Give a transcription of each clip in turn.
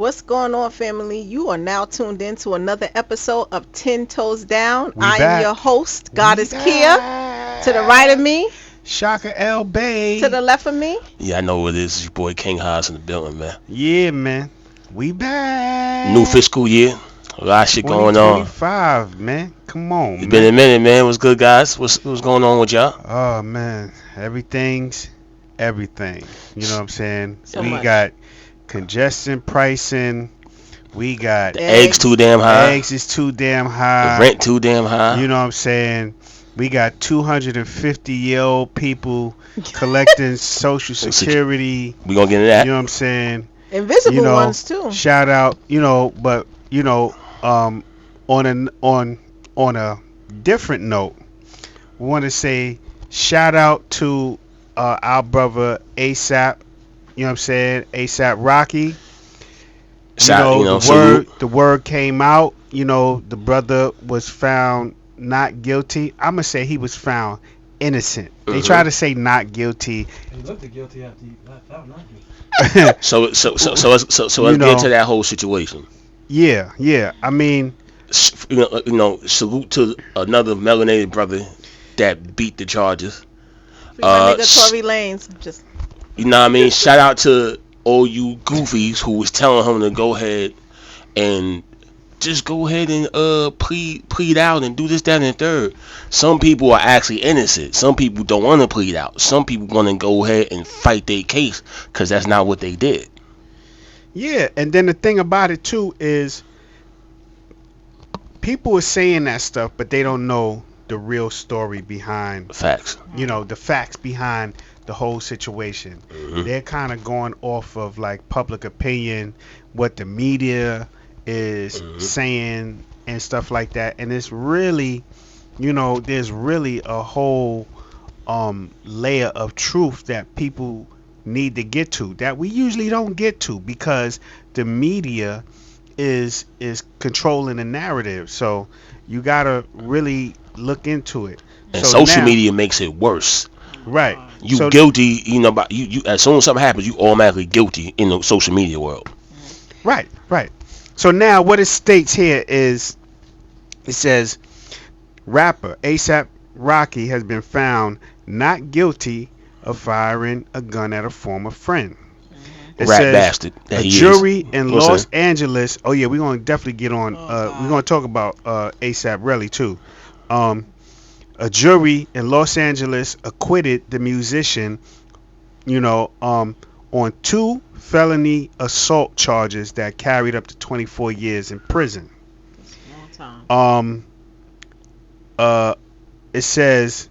What's going on, family? You are now tuned in to another episode of 10 Toes Down. We I am back. your host, We Goddess Kia. To the right of back. me, Shaka L to the Bay. left of me. Yeah, I know what it is. It's your boy King Haas in the building, man. Yeah, man. We New back. fiscal year. A lot of shit going on. 2025, man. Come on, It's been man. a minute, man. What's good, guys? What's going on with y'all? Oh, man. Everything's everything. You know what I'm saying? So we much. got congestion pricing. We got The eggs too damn high. eggs is too damn The high. rent too damn high. You know what I'm saying? We got 250-year-old people collecting Social Security. We gonna get into that. You know what I'm saying? Invisible You know, ones, too. Shout out, but on a different note, we want to say shout out to our brother ASAP. You know what I'm saying? ASAP Rocky. Salute. The word came out. You know, the brother was found not guilty. I'm gonna say he was found innocent. They try to say not guilty. He looked guilty after he found not guilty. So let's get into that whole situation. Yeah. I mean, Salute to another melanated brother that beat the charges. Free my nigga Tory Lanez. You know what I mean? Shout out to all you goofies who was telling him to go ahead and just go ahead and plead out and do this, that, and the third. Some people are actually innocent. Some people don't want to plead out. Some people want to go ahead and fight their case because that's not what they did. yeah. And then the thing about it too is people are saying that stuff, but they don't know the real story behind, Facts. the facts behind the whole situation. They're kind of going off of like public opinion, what the media is saying and stuff like that. And it's really, there's really a whole layer of truth that people need to get to that we usually don't get to because the media is controlling the narrative. So you gotta really look into it. And So social now- media makes it worse. right? You So- guilty, but you as soon as something happens, you automatically guilty in the social media world. Right. So now what it states here is, it says, rapper ASAP Rocky has been found not guilty of firing a gun at a former friend. It Rat says bastard that a he jury is. in What's Los that? Angeles. Oh yeah, we're gonna definitely get on. We're gonna talk about ASAP Relly too. A jury in Los Angeles acquitted the musician, on 2 felony assault charges that carried up to 24 years in prison. Long time. It says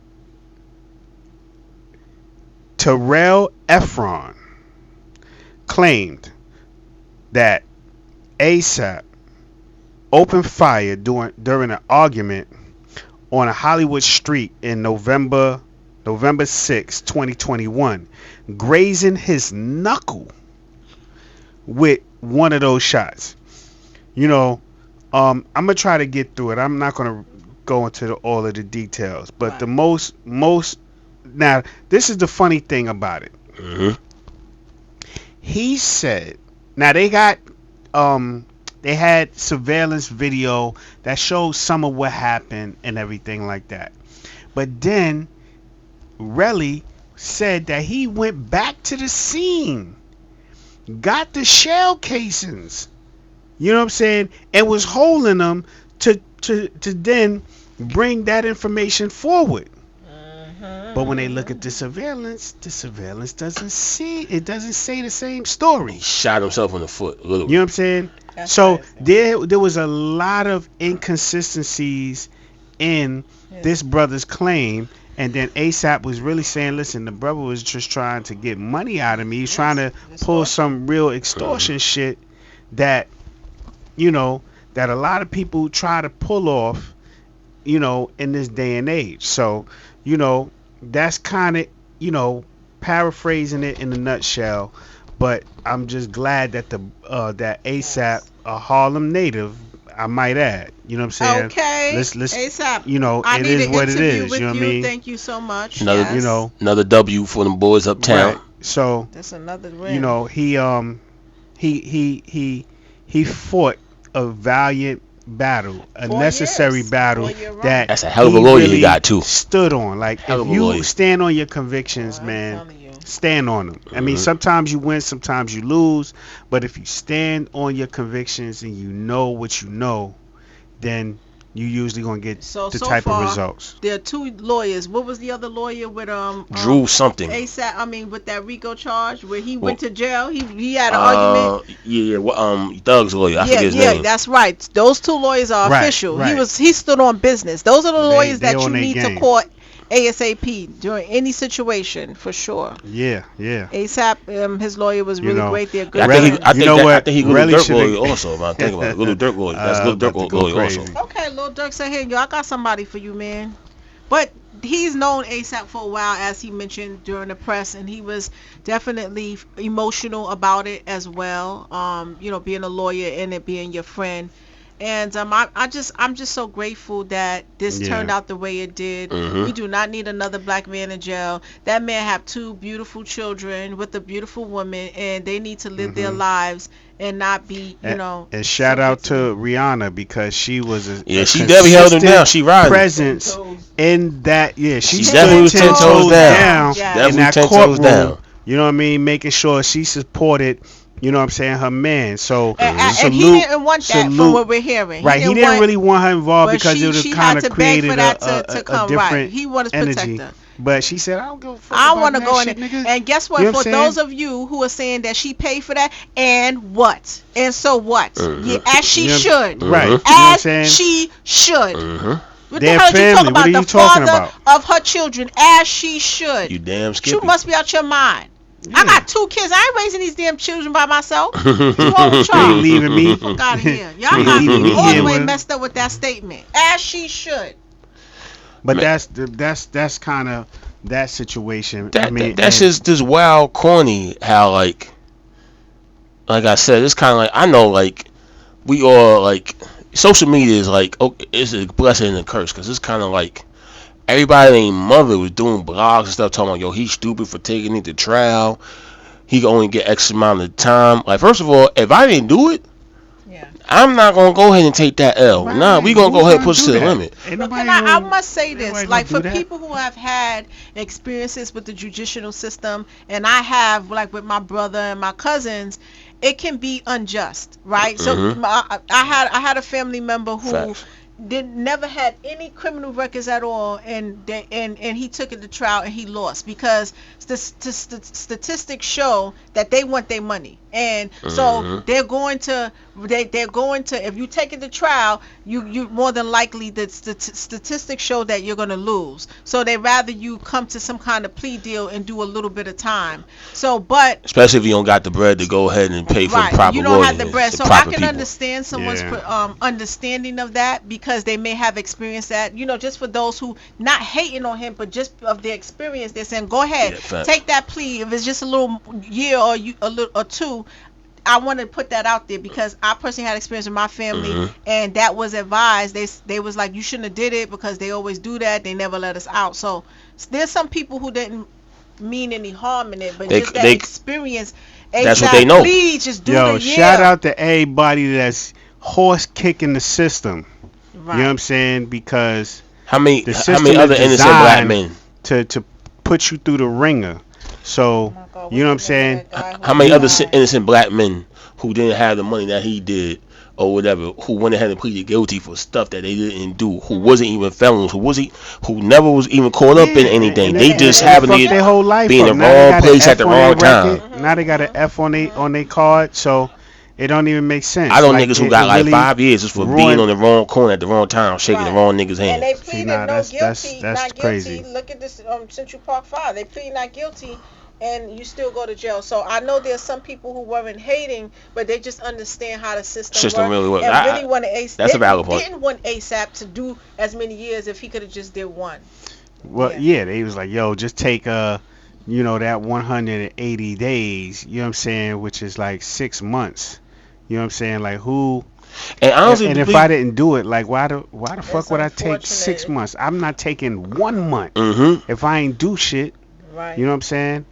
Terrell Efron claimed that ASAP opened fire during an argument on a Hollywood street in November 6, 2021, grazing his knuckle with one of those shots. I'm gonna try to get through it. I'm not gonna go into all of the details, but Right. the most now this is the funny thing about it. He said, now they had surveillance video that shows some of what happened and everything like that. But then Relly said that he went back to the scene, got the shell casings, you know what I'm saying, and was holding them to then bring that information forward. But when they look at the surveillance doesn't say the same story. He shot himself in the foot. You know what I'm saying? That's So crazy. there was a lot of inconsistencies in this brother's claim, and then ASAP was really saying, listen, the brother was just trying to get money out of me. He's trying to pull some real extortion shit that that a lot of people try to pull off, in this day and age. So, that's kind of, paraphrasing it in a nutshell. But I'm just glad that that ASAP, a Harlem native, I might add. You know what I'm saying? Okay. Let's ASAP. It is what it is. You know what I mean? Thank you so much. Another- Yes. Another W for them boys uptown. Right. So That's another win. he he fought a valiant battle, a 4 years. necessary battle 4 year run. that That's a hell of a he lawyer really he got too. stood on. Like Hell if of a you lawyer. stand on your convictions, I'm man, telling you. stand on them. I mean, Mhm. sometimes you win, sometimes you lose, but if you stand on your convictions and you know what you know, then you usually gonna get So the type of far, results. there are 2 lawyers. What was the other lawyer with Drew something. ASAP? I mean, with that RICO charge where he Well, went to jail. He had an argument. Yeah, Thug's lawyer. I Yeah, forget his yeah, name. that's right. Those 2 lawyers are Right, official. right. He stood on business. Those are the lawyers They that on you their need to game. court ASAP during any situation for sure. Yeah, yeah. ASAP, his lawyer was You really know, great. They're Yeah, good Relly- friends. I you think know that, I what? think he Relly Little Dirk shoulda- lawyer also. If I think about it, Little Dirk lawyer. That's Little Dirk about to go lawyer also. crazy. Okay, Lil Durk said, "Hey, yo, I got somebody for you, man." But he's known ASAP for a while, as he mentioned during the press, and he was definitely emotional about it as well. Being a lawyer and it being your friend. And I'm just so grateful that this Yeah. turned out the way it did. Mhm. We do not need another black man in jail. That man have 2 beautiful children with a beautiful woman, and they need to live their Mhm. lives and not be, And shout out to Rihanna because she was Yeah, a she definitely held him consistent down. She riding. presence in that. Yeah, She she definitely was stood 10 toes down. in Definitely that 10 toes courtroom. down. You know what I mean? Making sure she supported. You know what I'm saying? Her man. So And he didn't want that from salute. what we're hearing. Right, he didn't really want her involved but because it would she have had kind to of beg created for that a to come different right. He wanted to protect energy. her. But she said, "I don't give a fuck I about want to that go in shit, it. nigga." And guess what? You know what For I'm saying? those of you who are saying that she paid for that, and what? And so what? Yeah, as she You know- should. Right. You know what I'm As saying? she should. Mm-hmm. What Their the hell did you family, talk what about? are The you talking father about? of her children, as she should. You damn You Skippy. must be out your mind. I Yeah. got 2 kids. I ain't raising these damn children by myself. What's wrong with You ain't y'all? leaving me. Fuck out of here. Y'all You got ain't leaving me me all the here way with- messed up with that statement. As she should. But Man. that's kind of that situation. That, I mean, that's and- just this wild corny how like I said, it's kind of like I know like we all like social media is like it's a blessing and a curse because it's kind of like everybody named mother was doing blogs and stuff talking about yo he's stupid for taking it to trial. He can only get X amount of time. Like first of all, if I didn't do it, Yeah. I'm not gonna go ahead and take that L. Right. Nah, we gonna Who's go ahead and gonna push it do to the that? limit. Ain't But nobody I gonna- must say ain't this, nobody like gonna for do that. people who have had experiences with the judicial system, and I have, like with my brother and my cousins, it can be unjust, right? So Mhm. I had a family member who Facts. never had any criminal records at all, and he took it to trial and he lost because statistics show that they want their money, and so Mhm. they're going to if you take it to trial, you more than likely the statistics show that you're going to lose, so they rather you come to some kind of plea deal and do a little bit of time. So but Especially if you don't got the bread to go ahead and pay for right, proper you don't have lawyers, the bread, so I proper can people. understand someone's Yeah. understanding of that because they may have experienced that. Just for those who not hating on him, but just of their experience, they're saying, go ahead, Yeah, fact. take that plea. If it's just a little year or a little or two, I want to put that out there because I personally had experience in my family, Mhm. and that was advised. They was like, you shouldn't have did it because they always do that. They never let us out. So there's some people who didn't mean any harm in it, but just that experience. That's what ASAP, they know. Please just do Yo, the year. shout out to everybody that's horse kicking the system. Right. You know what I'm saying? Because How many the how system many is other innocent black designed men? to put you through the ringer. So, you know what I'm saying? How many other innocent black men who didn't have the money that he did or whatever, who went ahead and pleaded guilty for stuff that they didn't do, who wasn't even felons, who never was even caught up in anything. They just happened fucked to their whole life be in up. the Now they wrong got an place F at the on their wrong time. record. Now they got an F on their card, so it don't even make sense. I know Like, niggas who it got like really 5 years just for being ruined- on the wrong corner at the wrong time, shaking the Right. wrong niggas' And hand. they pleaded nah, no that's guilty, not crazy. guilty. Look at this Central Park 5. They plead not guilty, and you still go to jail. So I know there's some people who weren't hating, but they just understand how the system works. really works. And really want to that's a valid point. Didn't want ASAP to do as many years if he could have just did one. Well, yeah, they was like, yo, just take that 180 days, you know what I'm saying, which is like 6 months. You know what I'm saying? Like who? And honestly, And if I didn't do it, like why the fuck would I take unfortunate. 6 months? I'm not taking 1 month mm-hmm. if I ain't do shit. Right. You know what I'm saying?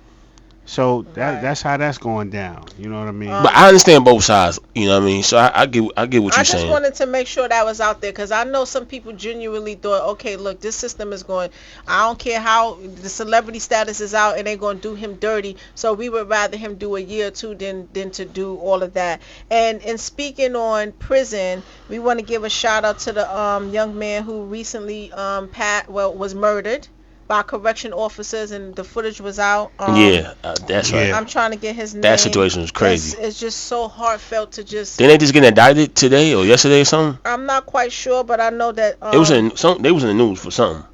So Right. that's how that's going down. You know what I mean? But Um, I understand both sides. You know what I mean? So I get what I you're just saying. wanted to make sure that was out there because I know some people genuinely thought, okay, look, this system is going. I don't care how the celebrity status is out, and they're going to do him dirty. So we would rather him do a year or two than to do all of that. And speaking on prison, we want to give a shout out to the young man who recently was murdered by correction officers, and the footage was out. Yeah, that's right. Yeah. I'm trying to get his That name. situation was crazy. It's just so heartfelt to just. Didn't they just get indicted today or yesterday or something? I'm not quite sure, but I know that It was in some. They was in the news for something.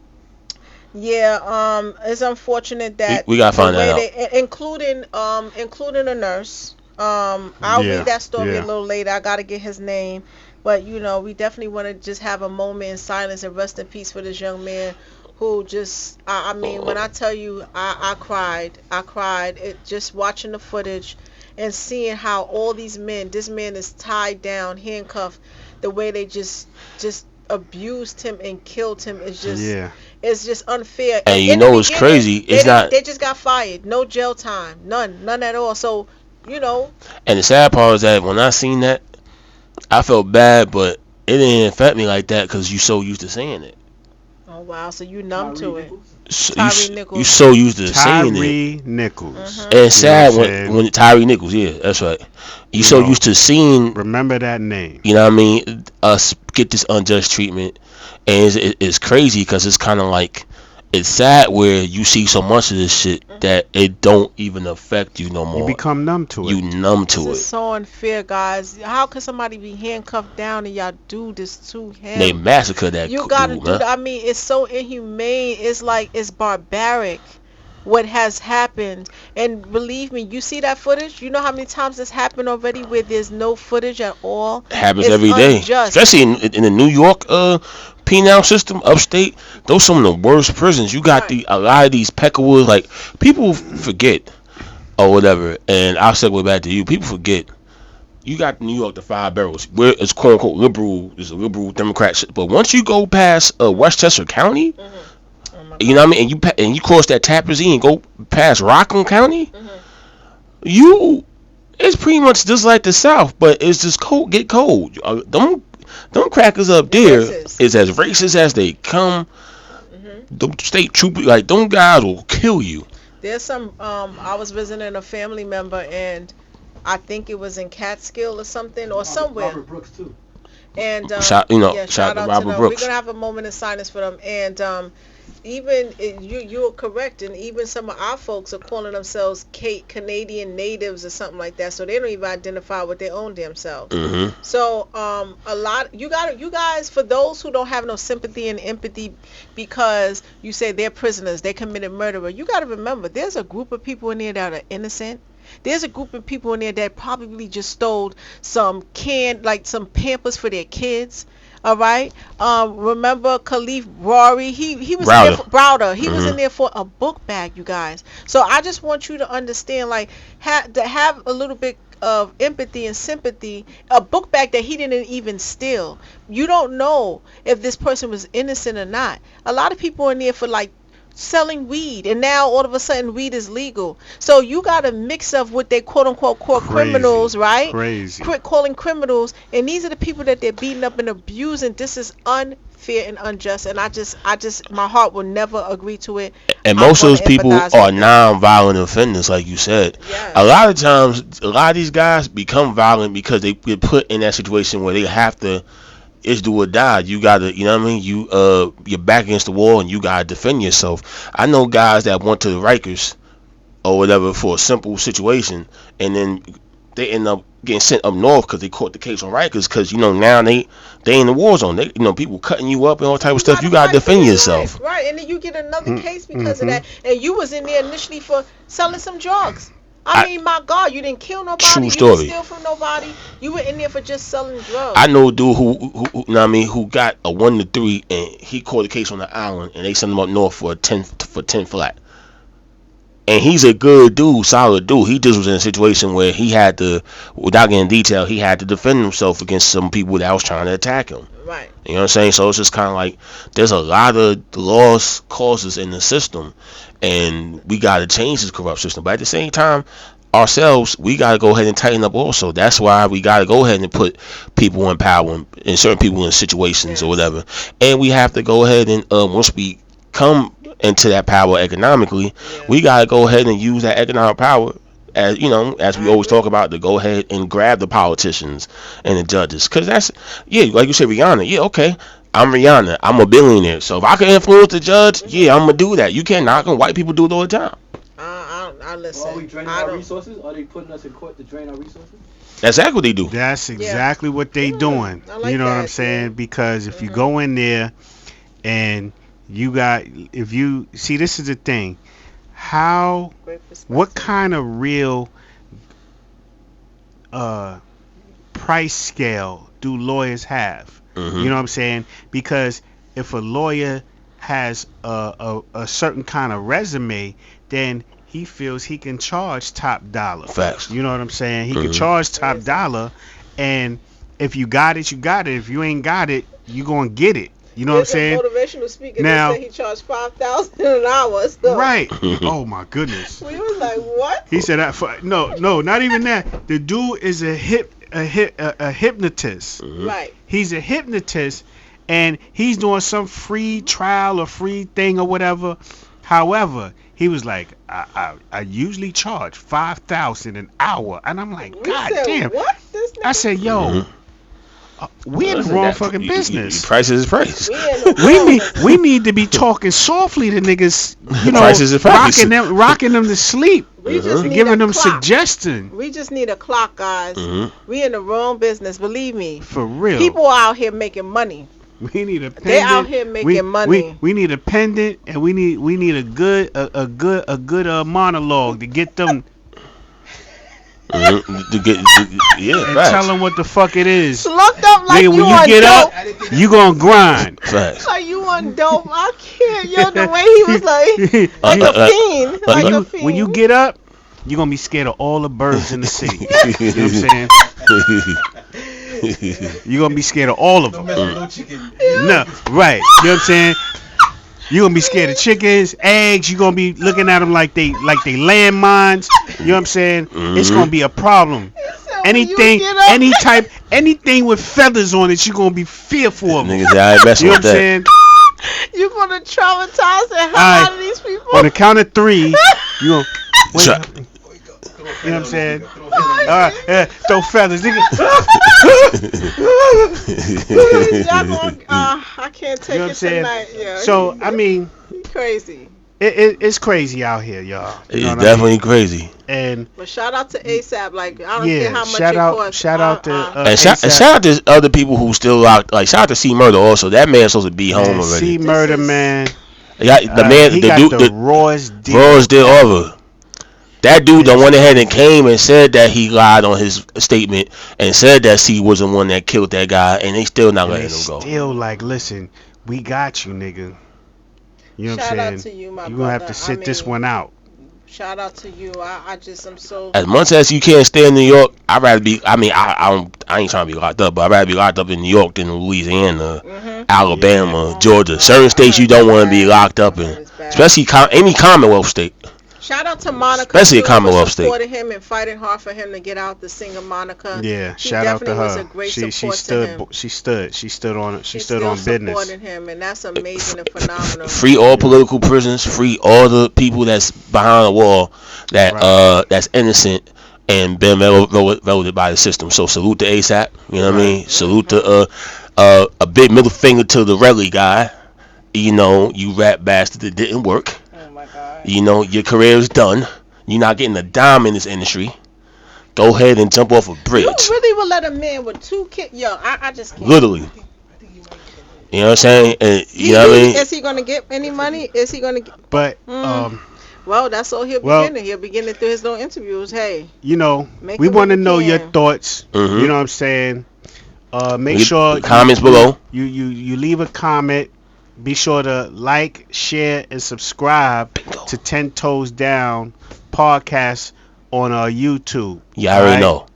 yeah, it's unfortunate that We gotta the find that way out. including a nurse. I'll Yeah. read that story a Yeah. little later. I gotta get his name, but we definitely want to just have a moment in silence and rest in peace for this young man who just I mean when I tell you I cried just watching the footage and seeing how all these men, this man is tied down, handcuffed, the way they just abused him and killed him is just Yeah. it's just unfair. And And you in the know what's beginning, crazy? It's not. they just got fired. No jail time. None at all. So, you know, And the sad part is that when I seen that, I felt bad, but it didn't affect me like that because you so used to saying it. oh wow, so you numb to it. So Tyree you Nichols. so used to saying it. Tyree Nichols. Mhm. And it's You know what sad I'm when saying? Tyree Nichols, yeah, that's right. You You so know, used to seeing, remember that name. you know what I mean, us get this unjust treatment, and it's crazy because it's kind of like it's sad where you see so much of this shit that it don't even affect you no You more. become numb to You it. numb This to is it. so unfair, guys. How could somebody be handcuffed down and y'all do this to him? They massacre that You gotta dude, do man. that. I mean, it's so inhumane. It's like it's barbaric what has happened. And believe me, you see that footage? You know how many times this happened already where there's no footage at all? Happens It's every day, unjust. especially in the New York penal system, upstate. Those some of the worst prisons. You got Right. a lot of these Peckerwoods. Like people forget or whatever. And I'll segue back to you. People forget. You got New York, the five boroughs, where it's quote unquote liberal. It's a liberal Democrat shit. But once you go past Westchester County, Oh my you know God. what I mean, and you cross that Tappan and go past Rockland County, Mhm. you it's pretty much just like the South, but it's just cold. Get cold. Them crackers up there Racist. is as racist as they come. Mhm. Them state troopers, like them guys will kill you. There's some. I was visiting a family member, and I think it was in Catskill or something, or somewhere. Robert Brooks too. And Shout shout to out to Robert them. Brooks. We're gonna have a moment of silence for them. And you're correct, and even some of our folks are calling themselves Canadian natives or something like that, so they don't even identify with their own damn selves. hmm So a lot you guys, for those who don't have no sympathy and empathy because you say they're prisoners, they committed murder, you got to remember there's a group of people in there that are innocent. There's a group of people in there that probably just stole some Pampers for their kids. All right. Remember Khalif Rory? He was in there Browder. for Browder. He was in Mhm. there for a book bag, you guys. So I just want you to understand, like, to have a little bit of empathy and sympathy. A book bag that he didn't even steal. You don't know if this person was innocent or not. A lot of people in there for like selling weed, and now all of a sudden weed is legal. So you got a mix of what they quote unquote call Crazy. criminals, right? Crazy. Calling criminals, and these are the people that they're beating up and abusing. This is unfair and unjust, and I just my heart will never agree to it. And I'm most of gonna those people empathize are with them. non-violent offenders, like you said. Yes. A lot of times, a lot of these guys become violent because they get put in that situation where they have to. It's do or die. You gotta, you know what I mean. You're back against the wall and you gotta defend yourself. I know guys that went to the Rikers or whatever for a simple situation, and then they end up getting sent up north because they caught the case on Rikers. Because now they in the war zone. They people cutting you up and all type of stuff. You gotta fight for defend your yourself. life, right? And then you get another Mm, case because of mhm. that. And you was in there initially for selling some drugs. I- I mean, my God, you didn't kill nobody. True You story. didn't steal from nobody. You were in there for just selling drugs. I know a dude who you know what I mean, who got a 1 to 3, and he caught a case on the island, and they sent him up north for 10 flat. And he's a good dude, solid dude. He just was in a situation where he had to, without getting detail, he had to defend himself against some people that was trying to attack him. Right. You know what I'm saying? So it's just kind of like there's a lot of lost causes in the system, and we got to change this corrupt system. But at the same time, ourselves, we got to go ahead and tighten up also. That's why we got to go ahead and put people in power and certain people in situations or whatever. And we have to go ahead and once we come into that power economically, we got to go ahead and use that economic power, as you know, as we always talk about, to go ahead and grab the politicians and the judges. Because that's, yeah, like you said, Rihanna. Yeah, okay, I'm Rihanna. I'm a billionaire. So if I can influence the judge, yeah, I'm going to do that. You can't knock on white people do it all the time. I listen. Are we draining our resources? Are they putting us in court to drain our resources? That's exactly what they do. That's exactly what they doing. I like you know what that, I'm saying? yeah. Because if you go in there and you got, if you see, this is the thing. What kind of real price scale do lawyers have? You know what I'm saying? Because if a lawyer has a certain kind of resume, then he feels he can charge top dollar. Facts. You know what I'm saying? He can charge top dollar, and if you got it, you got it. If you ain't got it, you gonna get it. You know what I'm saying? Motivational speaker Now, said he charged $5,000 an hour. So. Right. Oh my goodness. We was like, what? He said that for, no, not even that. The dude is a hypnotist. Right. He's a hypnotist, and he's doing some free trial or free thing or whatever. However, he was like, I usually charge $5,000 an hour, and I'm like, God damn. What? I said, yo, we in the wrong fucking business. Price is price. We need to be talking softly to niggas, you know, Price is price. rocking them to sleep, We just need giving a them clock. suggestions. We just need a clock, guys. We in the wrong business. Believe me. For real. People are out here making money. We need a pendant. They out here making money. We need a pendant, and we need a good monologue to get them. Yeah, And tell them what the fuck it is. Looked up like Nigga, you when on you get dope. up, you gonna grind. Facts. Like you on dope. I can't. Yo, the way he was like a fiend. Like a fiend. When you get up, you're gonna be scared of all the birds in the city. You know what I'm saying? You're gonna be scared of all of them. No chicken. No, right. You know what I'm saying? You're gonna be scared of chickens, eggs. You're gonna be looking at them like they landmines. You know what I'm saying? It's gonna be a problem. Anything with feathers on it, you're gonna be fearful of them. Niggas, I ain't messing You know with what I'm that. saying? You're gonna traumatize the hell Alright. out of these people. On the count of 3, you gonna wait, Try- you know what I'm saying? Throw feathers, nigga. Y'all gonna, I can't take You know what I'm it saying? tonight. Yeah. So I mean, Crazy. it's crazy out here, y'all. You know It's what definitely crazy. And But shout out to ASAP. Like I don't yeah, care how much shout it out, costs. shout out to And shout out to other people who still locked. Like shout out to C Murder also. That man's supposed to be home already. C Murder, man. Yeah, the man, he the got dude, the the rawest deal. Rose did over. That dude that went ahead and came and said that he lied on his statement and said that C was the one that killed that guy, and they still not And letting they him go. still like, listen, we got you, nigga. You know what Shout I'm out saying? to you, my You're gonna have brother. to sit I this mean, one out. Shout out to you. I just am so. As much as you can't stay in New York, I'd rather be. I mean, I ain't trying to be locked up, but I'd rather be locked up in New York than Louisiana, Alabama, Georgia. Certain states you don't want to be locked up in, especially any Commonwealth state. Shout out to Monica, Especially a too, Commonwealth for state. supporting him and fighting hard for him to get out. The singer Monica. Yeah, She shout out to definitely was her. a great She support stood to him. she stood on She's stood still on business. supporting him, and that's amazing and phenomenal. Free all political prisoners. Free all the people that's behind the wall that that's innocent and been voted by the system. So salute to ASAP. You know what I mean? Salute to a big middle finger to the Relly guy. You know, you rap bastard that didn't work. Oh my God. You know, your career is done. You're not getting a dime in this industry. Go ahead and jump off a bridge. You really would let a man with 2 kids? Yo, I just can't. Literally. You know what I'm saying? And, you know what I mean? Is he gonna get any money? Is he gonna get? But Well, that's all he'll be getting. He'll be getting it through his little interviews. Hey, you know, Make we it want to what you know your can. thoughts. Mhm. You know what I'm saying? Make Leave sure comments below. You leave a comment. Be sure to like, share, and subscribe know. to 10 Toes Down podcast on our YouTube. You already Alright? know.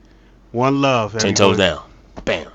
One love, 10 toes everyone. down. Bam.